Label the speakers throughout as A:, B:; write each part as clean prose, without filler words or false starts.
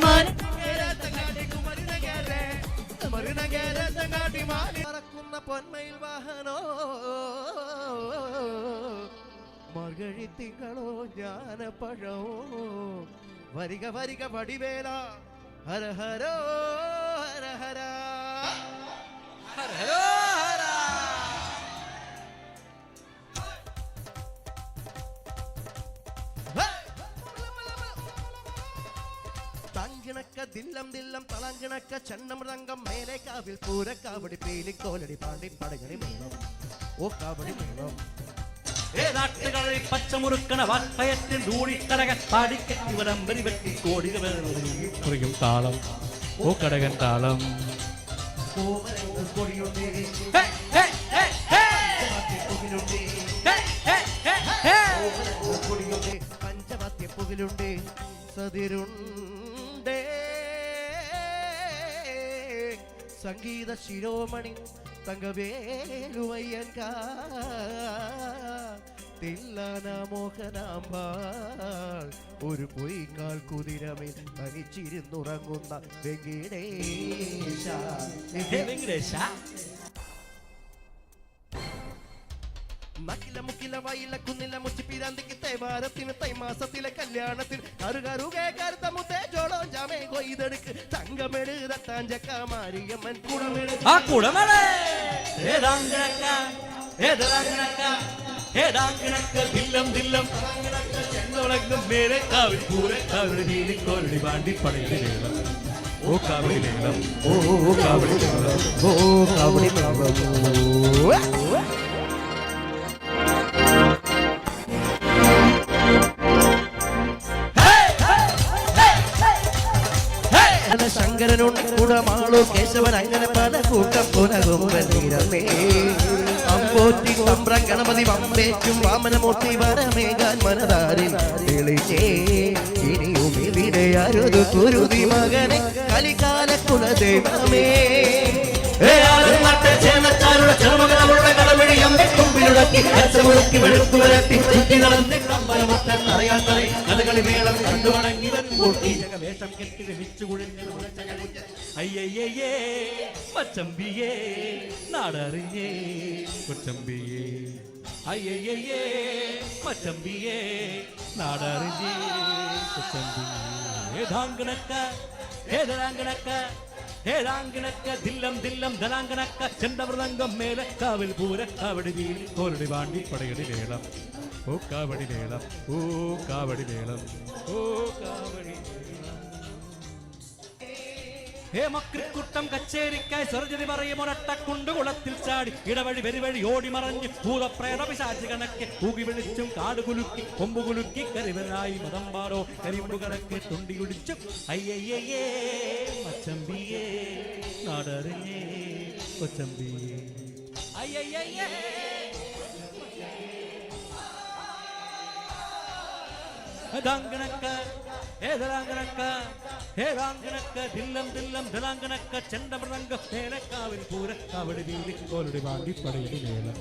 A: Mari പറക്കുന്ന പൊന്മയിൽ വാഹനോ മർഗഴി തിങ്കളോ ജ്ഞാനപ്പഴോ വരിക വരിക വടിവേല ഹര ഹരോ ഹര ഹര ഹര ഹരോ ഹര തങ്കിണക്ക ദില്ലം ദില്ലം തളങ്കിണക്ക ചണ്ടമൃതംഗം മേലെ കാവിൽ പൂരക്കാവടി പീലിക്കോലടി പാണ്ടി പടകടി മേളം ഓ കാവടി മേളം
B: ഏതാട്ടുകളിൽ പച്ചമുറുക്കണ വാപ്പയത്തിൽ ൂണിക്കടക പാടിക്കെട്ടി വരമ്പരി വെട്ടി കോടിയും താളം ഓ കടകൻ താളം
A: പഞ്ചവാദ്യപ്പുകിലുണ്ട് സതിരുണ്ടേ സംഗീത ശിരോമണി തങ്കവേലുവയ്യൻക തില്ലാന മോഹനാമ്പാൾ ഒരു പൊയ്ക്കാൽ കുതിരമേൽ തനിച്ചിരുന്നുറങ്ങുന്ന വെങ്കിടേശ നക്കില മുക്കില വയില കുന്നില മുച്ചി പിരാന്തിക്ക് തേവാരത്തിന് തൈമാസത്തിലെ കല്യാണത്തിൽ കറുകറുകെ കരുത്ത മുത്തേ ജോളോ ജാമേ കൊയ്തെടുക്ക് തങ്കമെടു തട്ടാഞ്ചക്ക മാരിയമ്മൻ കുടമെടു
B: ആ കുടമേള ഏതാങ്കിണക്ക ഏതാങ്കിണക്ക ഏതാങ്കിണക്ക ദില്ലം ദില്ലം ചെന്നോളങ്ങും മേലെ കാവിൽ പൂരക്കാവിൽ നീലിക്കോലടി പാണ്ടി പടയിലെ മേളം ഓ കാവടി മേളം ഓ കാവടി മേളം
A: ഓ കാവടി മേളം ശങ്കരനുണ്ട് കുടമാളോ കേശവൻ അങ്ങനെ പല കൂട്ടം പുനകുമ്പനീരമേ അമ്പോറ്റി തമ്പ്രം ഗണപതി വമ്പേറ്റും വാമനമൂർത്തി വരമേകാൻ മനതാരിൽ തെളിച്ചേ ഇനിയും ഇവിടെ അരുത് കുരുതി മകനെ കലികാല കുലദൈവമേ
B: അയ്യയ്യേ പച്ചമ്പിയേ നാടറിയേ കൊച്ചമ്പിയേ അയ്യയ്യേ പച്ചമ്പിയേ നാടറിയേ കൊച്ചമ്പിയേ ഏതാങ്കണക്ക ഏതാങ്കണക്ക ഏതാങ്കിണക്ക ദില്ലം ദില്ലം ധനാങ്കണക്ക ചെണ്ടമൃതംഗം മേലെ കാവിൽ പൂരക്കാവടി വീലി കോലടി വാണ്ടി പടയടി വേളം ഓ കാവടി വേളം ഓ കാവടി വേളം ഓ കാവടി ഹേമക്രിക്കുട്ടം കച്ചേരിക്കായി സർജരി പറയും ഒരട്ടക്കുണ്ട് കുളത്തിൽ ചാടി ഇടവഴി വെരിവഴി ഓടി മറഞ്ഞ് ഭൂതപ്രേത പിശാചി കണക്കെ കൂകി വിളിച്ചും കാട് കുലുക്കി കൊമ്പു കുലുക്കി കരിവനായി മതമ്പാടോ കരിമ്പു കണക്കെ തുണ്ടി കുടിച്ചും അയ്യയ്യേ മച്ചമ്പിയേ നാടറിയേ കൊച്ചമ്പിയേ അയ്യയ്യേ ഏതാങ്കണക്ക ഏതാങ്കണക്ക ഏതാങ്കണക്ക ദില്ലം ദില്ലം ധനാങ്കണക്ക ചെണ്ടമൃതംഗ മേലക്കാവിൽ പൂരക്കാവടി വീലി കോലടി വാണ്ടി പടയടി മേളം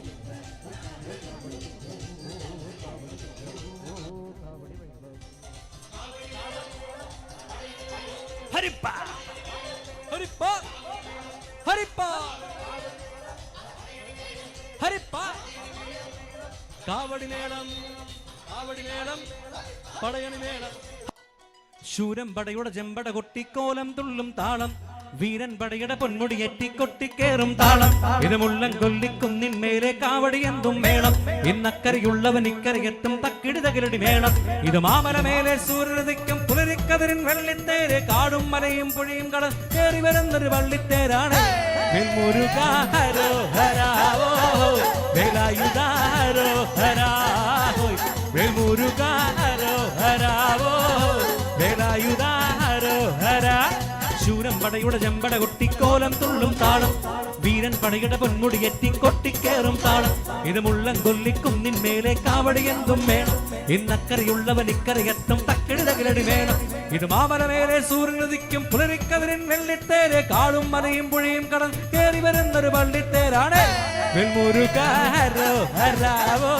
B: ഹരിപ്പ ഹരിപ്പ ഹരിപ്പ ഹരിപ്പ കാവടി മേളം കാവടി മേളം പടയണി മേളം ശൂരം പടയുടെ ചെമ്പട കൊട്ടിക്കോലം തുള്ളും താളം വീരൻ പടയുടെ പൊന്മുടി എറ്റിക്കൊട്ടിക്കേറും താളം ഇത് മുള്ളൻ കൊല്ലിക്കുന്നിൻ മേലെ കാവടി എന്തും മേളം ഇന്നക്കരയുള്ളവൻ ഇക്കരയെത്തും തക്കിടി തകിലടി മേളം ഇത് മാമല മേലെ സൂര്യനദിക്കും പുലരിക്കതിരിൻ വെള്ളിത്തേരെ കാടും മലയും പുഴയും കട കയറി വരുന്നൊരു വള്ളിത്തേരാണ് മുരുകാരോ ഹരാവോ വേലായുധാരോ ഹരാവോ മുരുകാരോ ഹരാവോ വേലായുധാരോ ഹരാ ശൂരം പടയുടെ ചെമ്പട കൊട്ടിക്കോലം തുള്ളും താളം വീരൻ പടയുടെ പൊന്മുടി എറ്റിക്കൊട്ടിക്കേറും താളം ഇത് മുള്ളൻ കൊല്ലിക്കുന്നിൻ മേലെ കാവടി എന്തും വേണം ഇന്നക്കരയുള്ളവൻ ഇക്കരയത്തും തക്കിടി തകിലടി വേണം ഇത് മാമല മേലെ സൂര്യനദിക്കും പുലരിക്കതിരിൻ വെള്ളിത്തേരെ കാടും മലയും പുഴയും കടൽ കയറി വരുന്നൊരു വള്ളിത്തേരാണ് വെൽമുരുകാരോ ഹരാവോ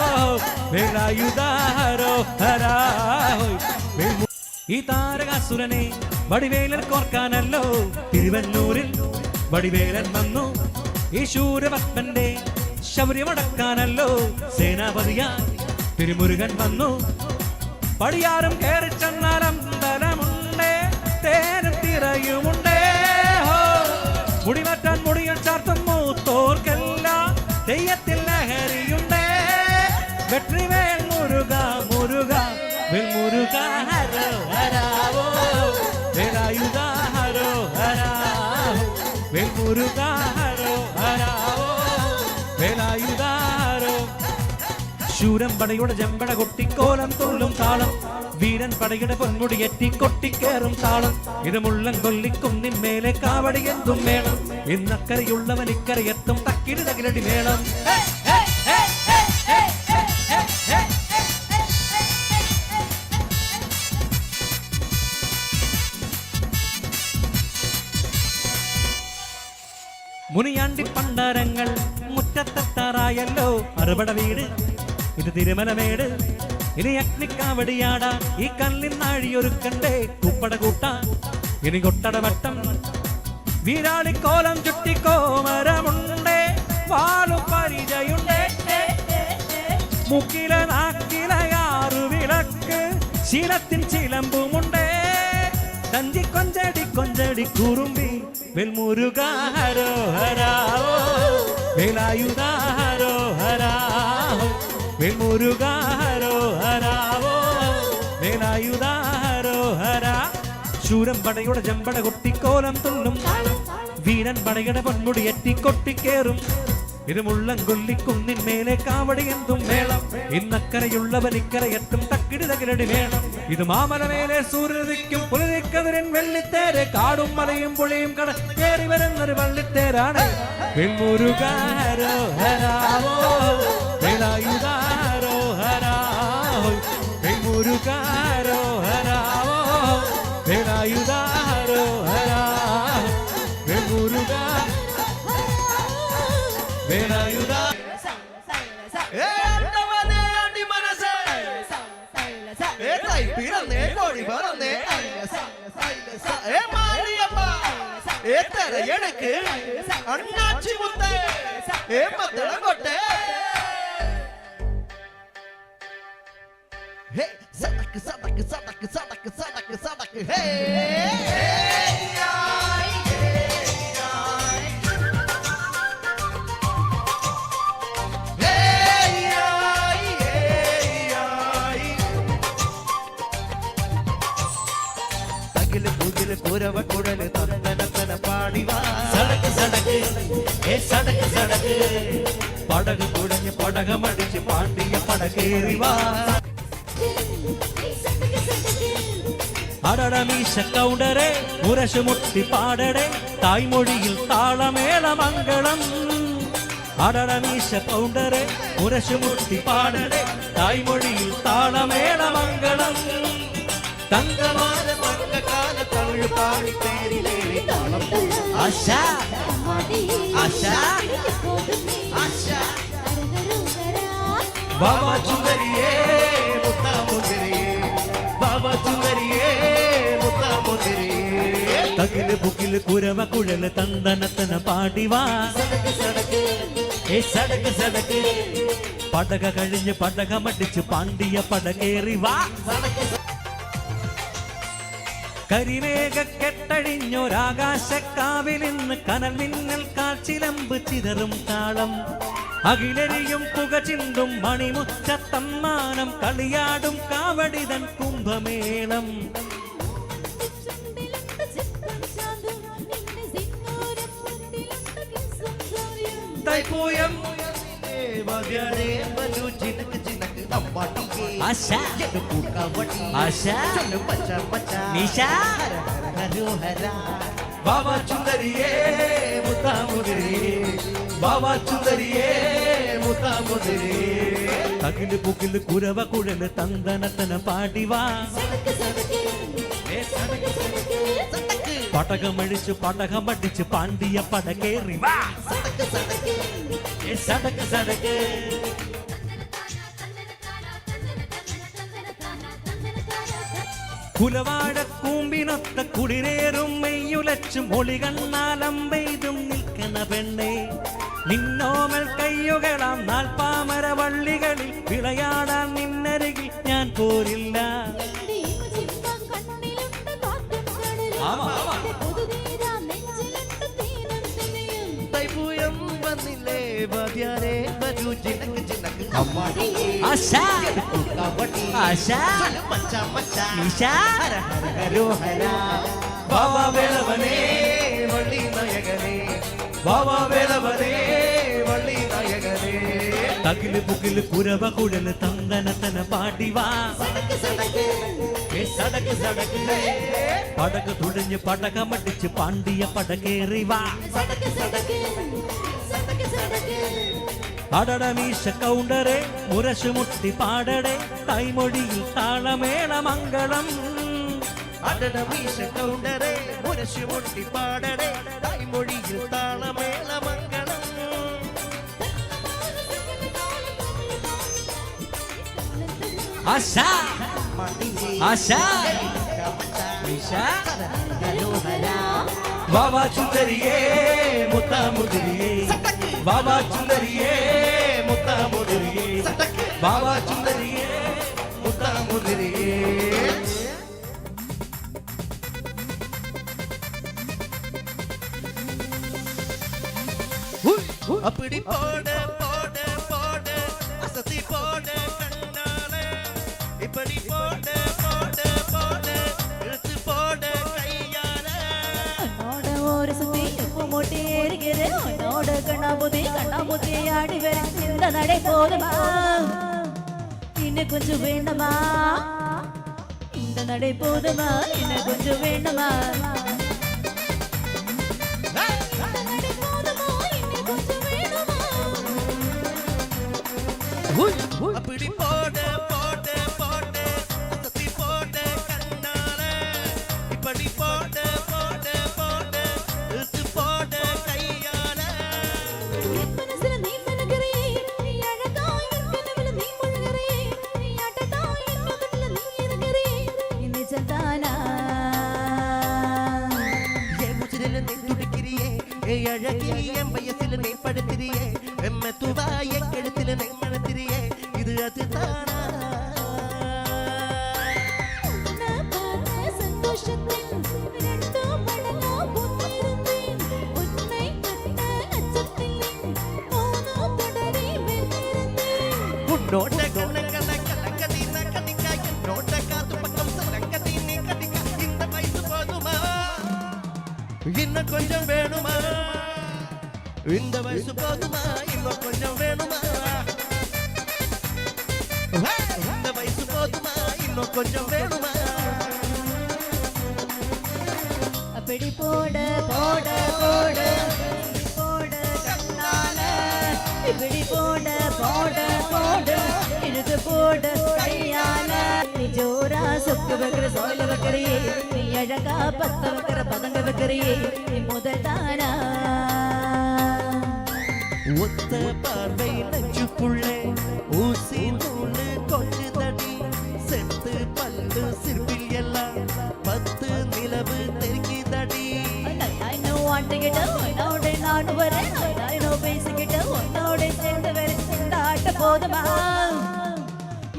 B: വേലായുധാരോ ഹരാവോ ഈ താരകാസുരനെ വടിവേലൻ കോർക്കാനല്ലോ തിരുവന്നൂരിൽ വടിവേലൻ വന്നു ഈ ശൂരഭക്തന്റെ ശൗര്യമടക്കാനല്ലോ സേനാപതിയാ തിരുമുരുകൻ വന്നു. പടിയാറും കയറി ചെന്നാലും തലമുണ്ടേ തേനും തിറയുമുണ്ടേ. മുടിമാറ്റാൻ മുടിയിൽ ചാർത്തും മൂത്തോർക്കെല്ലാം തെയ്യത്തിൽ ലഹരിയുണ്ടേ. വെട്രിവേൽ മുരുക മുരുക വെൽ മുരുക ഹരോ ഹരാവോ വേലായുധ ഹരോ ഹരാവോ വെൽ മുരുക ഹരോ ഹരാവോ വേലായുധ ഹരോ. ശൂരം പടയുടെ ജമ്പട കൊട്ടിക്കോലം തുള്ളും താളം, വീരൻ പടയുടെ പൊന്മുടി എറ്റി കൊട്ടിക്കേറും താളം. ഇത് മുള്ളം കൊല്ലിക്കുന്നിൻ മേലെ കാവടി എന്തും വേണം. ഇന്നക്കരയുള്ളവൻ ഇക്കരയെത്തും തക്കിടി തകിലടി വേണം. മുനിയാണ്ടി പണ്ടാരങ്ങൾ മുറ്റത്തെത്താറായല്ലോ. അറുപട വീട് ഇത് തിരുമലമേട്. ഇനി അഗ്നിക്കാവടിയാടാ ഈ കല്ലിൻ നാഴിയൊരുക്കണ്ടേ കുപ്പട കൂട്ടാ. ഇനി കൊട്ടടവട്ടം വീരാളിക്കോലം ചുട്ടിക്കോമരമുണ്ടേ. വാളു പരിചയുണ്ടേ. മുക്കില നാക്കിലയാറു വിളക്ക് ശീലത്തിൻ ചിലമ്പുമുണ്ടേ. തഞ്ചി കൊഞ്ചടി കൊഞ്ചടി കുറുമ്പി വെൽമുരുക ഹരോ ഹരാവോ വേലായുധ ഹരോ ഹരാവോ വെൽമുരുക ഹരോ ഹരാവോ വേലായുധ ഹരോ ഹരാ. ശൂരം പടയുടെ ജമ്പട കൊട്ടിക്കോലം തുള്ളും, വീരൻ പടയുടെ പൊന്മുടി എറ്റി കൊട്ടിക്കേറും. ഇത് മുള്ളം കൊല്ലിക്കുന്നിൻ മേലെ കാവടി എന്തും വേളം. ഇന്നക്കരയുള്ളവൻ ഇക്കരയെത്തും തക്കിടി തകിലടി വേണം. ഇത് മാമലമേലെ സൂര്യദിക്കും പുലരിക്കതിരൻ വെള്ളിത്തേരെ. കാടും മലയും പുഴയും കട കയറി വരുന്നൊരു വള്ളിത്തേരാണ്. വെൽമുരുക ഹരോ ഹരാവോ വേലായുധ ഹരോ ഹരാവോ വെൽമുരുക ഹരോ ഹരാവോ വേലായുധ ഹരോ ഹരാവോ വെൽമുരുക വേലായുധ.
A: எனக்கு அண்ணாச்சி முத்தை ஏமத்தடங்கொட்டே. ஹே சடக்கு சடக்கு சடக்கு சடக்கு சடக்கு சடக்கு ஹே. குரவ குழலு தந்தனத்தன பாடிவா.
B: சடக்கு சடக்கு ஏ சடக்கு சடக்கு படகு குடஞ்சு படகம் அடிச்சு பாண்டிய படகேறிவா. அடட மீச கவுண்டரே உரசு முட்டி பாடடே தாய்மொழியில் தாளமேள மங்களம். அடட மீச கவுண்டரே உரசு முட்டி பாடடே தாய்மொழியில் தாளமேள மங்களம். தங்கமான பங்ககால தமிழ் பாடி பேரிலேறி தாளம் ஆஷா ஆஷா ஆஷா. பாபா சுந்தரியே முத்தா முந்திரியே பாபா சுந்தரியே முத்தா முந்திரியே. தகிலு புகிலு குரவ குழலு தந்தனத்தன பாடிவா. ஏ சடக்கு சடக்கு படக கழிஞ்சு படகம் அடிச்சு பாண்டிய പടകേറിവാ. കരിമേഘ കെട്ടഴിഞ്ഞൊരാകാശക്കാവിലിന്ന് കനൽ മിന്നൽ കാച്ചിലമ്പ് ചിതറും താളം. അകിലരിയും പുക ചിന്തും മണിമുറ്റത്തമ്മാനം കളിയാടും കാവടിതൻ കുംഭമേളം. തൈപ്പൂയം
A: മകനെ ബലു ജിനക്ക് ജിനക്ക് അമ്പാട്ടി
B: ആശാ
A: പൂക്കാവട്ടി
B: ആശാ
A: ചൊല്ലു പച്ച പച്ച
B: നിശാ
A: ഹരോ ഹര. ബാബാ ചുന്ദരിയേ മുത്താ മുതിരിയേ ബാബാ ചുന്ദരിയേ മുത്താ മുതിരിയേ.
B: തകില് പുകില് കുരവ കുഴല് തന്തനത്തന പാടിവാ. പടകമടിച്ചു പടകമടിച്ചു പാണ്ടിയ പടകേറിവാ. സടക്ക് സടക്ക് കുലവാഴ കൂമ്പിനൊത്ത കുളിരേറും മെയ്യുലച്ചും ഒളികണ്ണാലം പെയ്തും നിൽക്കണ കല്യാണ പെണ്ണേ നിന്നോമൽ കയ്യുകളാം നാൽപ്പാമര വള്ളികളിൽ വിളയാടാൻ നിന്നരികിൽ ഞാൻ പോരില്ല.
A: തൈപ്പൂയം വന്നില്ലേ വാദ്യാരേ വരൂ ജിനക്ക് ജിനക്ക് അമ്മാടി
B: ആശാ
A: കബഡി
B: ആശാ
A: മച്ചാ മച്ചാ
B: നിശാ
A: ഹര ഹര ഹരോഹര
B: ബാബാ വേളവനേ
A: വള്ളി നായകനേ
B: ബാബാ വേളവനേ
A: വള്ളി നായകനേ
B: തകില് പുകില് കുരവ കുഴല് തന്തനത്തന പാടിവാ സടക്ക് സടക്ക് പടക തുഴഞ്ഞ് പടകമടിച്ച് പാണ്ടിയ പടകേറിവാ അടടമീശ കൗണ്ടറെ മുരശുമുട്ടി പാടടെ കൈമൊഴിയിൽ താളമേള മംഗളം
A: അടടമീശ കൗണ്ടറെ മുരശുമുട്ടി പാടടെ കൈമൊഴിയിൽ താളമേള മംഗളം
B: ആശാ ആശാ നിശാ ബാബാ ചുന്ദരിയേ മുത്താമുദരിയേ ബാബാ ചുന്ദരിയേ മുത്താമുദരിയേ ബാബാ ചുന്ദരിയേ
A: മുത്താമുദരിയേ அப்படி போட போட போட அசத்தி போட கண்ணாலே இப்படி போட போட போட இழுத்து போட கையாலே
C: உன்னோட ஒரு சுத்தி எப்போ மூட்டி ஏறுகிறது உன்னோட கண்ணாமூத்தி ஆடி வர இந்த நடை போதுமா இன்னும் கொஞ்சம் வேண்டுமா இந்த நடை போதுமா இன்னும் கொஞ்சம் வேண்டுமா
A: அப்படி போட போட போட அசத்தி போட கண்ணாலே இப்படி போட போட போட இழுத்து போட கையாலே
C: மனசுல நீ மனகரே நீ அழகா கனவுல நீ முழுகரே நீ ஆட்டதா என்னதுல நீ இருக்கரே இன்னி சந்தானா
A: என் முச்சில நீ துடிக்கிறியே ஏய் அழகிய என் வயசில நீ படுத்திரியே எம்மத்துவா என் கழுத்துல நீ மணத்திரியே இது அதுதானா
C: நான் பார்த்த சந்தோஷத்தின் ரெண்டு மடங்கா பூத்திருந்தேன் உன்னை கண்ட அச்சத்தில் போனோம் தொடரி வென்றிருந்தேன்
A: உன்னோட கணக்கன கலங்கதின கடிக்க என்னோட காத்து பக்கம் சலங்கதினி கடிக்க இந்த வயசு போதுமா இன்னும் கொஞ்சம் வேணுமா இந்த வயசு போதுமா இன்னும் கொஞ்சம் வேணுமா இந்த வயசு போதுமா இன்னும் கொஞ்சம் வேணுமா
C: அப்படி போட போட போட போட கண்ணால இப்படி போட போட போட இழுத்து போட கையால நீ ஜோரா சொக்கு வைக்கிற சோயில வைக்கிறியே நீ அழகா பத்த வைக்கிற பதங்க வைக்கிறியே நீ முதல் தானா
A: ஒத்த பார்வை நெஞ்சுக்குள்ளே ஊசி நூலு கொஞ்சுதடி செத்து பல்லு சிற்பில் எல்லாம் 10 நிலவு தெரிக்குதடி
C: இன்னும் வாட்டுக்கிட்ட உன்னோட நாடு வர இன்னும் பேசிக்கிட்ட உன்னோட சேர்ந்து வர இந்த ஆட்ட போதுமா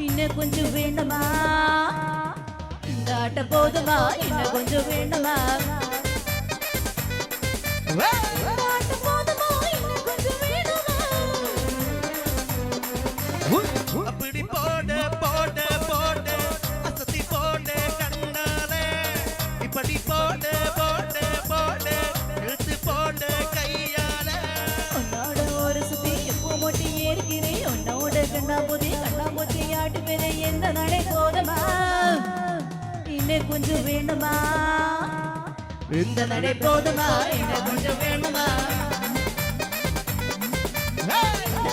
C: இன்னும் கொஞ்சம் வேண்டுமா இந்த ஆட்ட போதுமா இன்னும் கொஞ்சம் வேண்டுமா இந்த ஆட்ட போதுமா இன்னும் கொஞ்சம் வேண்டுமா
A: அப்படி போட போட போட அசத்தி போட கண்ணாலே இப்படி போட போட போட இழுத்து போட கையாலே
C: உன்னோட ஒரு சுத்தி எப்போ மூட்டி ஏறுகிறேன் உன்னோட கண்ணாமூத்தி ஆட்டு பெரிய எந்த நடை போதுமா இன்னும் கொஞ்சம் வேண்டுமா இந்த நடை போதுமா இன்னும் கொஞ்சம் வேண்டுமா இந்த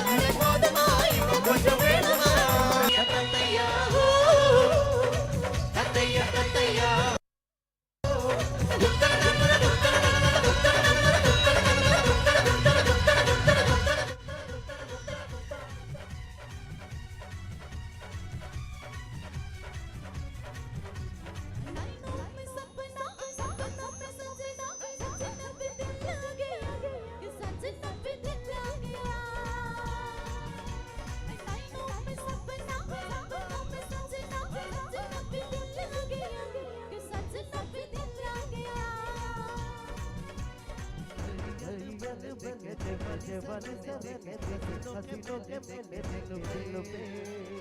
C: நடை போதுமா இன்னும் கொஞ்சம் வேண்டுமா
A: தத்தையா தத்தையா தத்தையா
C: सपना पे सजना पे दिल लगे ये सच
A: हसीनों के मेले दिलों पे